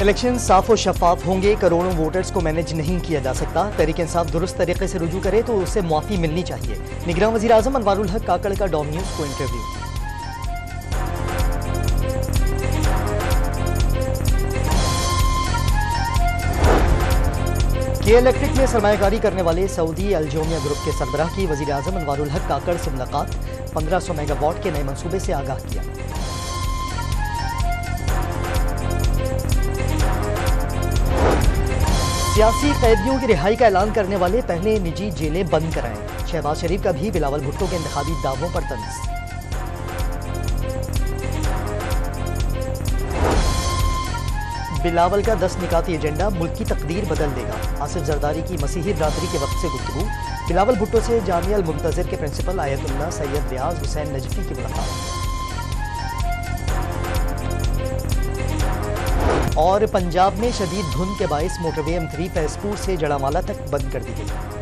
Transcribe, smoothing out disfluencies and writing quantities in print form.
Election साफ और शफाफ होंगे, करोड़ों वोटर्स को मैनेज नहीं किया जा सकता। तहरीक इंसाफ दुरुस्त तरीके से रुजू करे तो उसे मुआफी मिलनी चाहिए। निगरान वज़ीर आज़म अनवारुल हक काकड़ का डॉम न्यूज़ को इंटरव्यू। के इलेक्ट्रिक में सरमायाकारी करने वाले सऊदी अल्जोमिया ग्रुप के सरबराह की वज़ीर आज़म अनवारुल हक काकड़ से मुलाकात। 1500 मेगावाट के नए मंसूबे से आगाह किया। सियासी कैदियों की रिहाई का ऐलान करने वाले पहले निजी जेलें बंद कराएं। शहबाज शरीफ का भी बिलावल भुट्टो के इंतखाबी दावों पर तंज। बिलावल का 10 निकाती एजेंडा मुल्क की तकदीर बदल देगा। आसिफ जरदारी की मसीही बरादरी के वक्त से गुफ्तगू। बिलावल भुट्टो से जामिया अल मुंतज़िर के प्रिंसिपल आयतुल्लाह सैयद रियाज हुसैन नजफी की मुलाकात। और पंजाब में शदीद धुंध के बायस मोटरवे M3 फैजपुर से जड़ामाला तक बंद कर दी गई।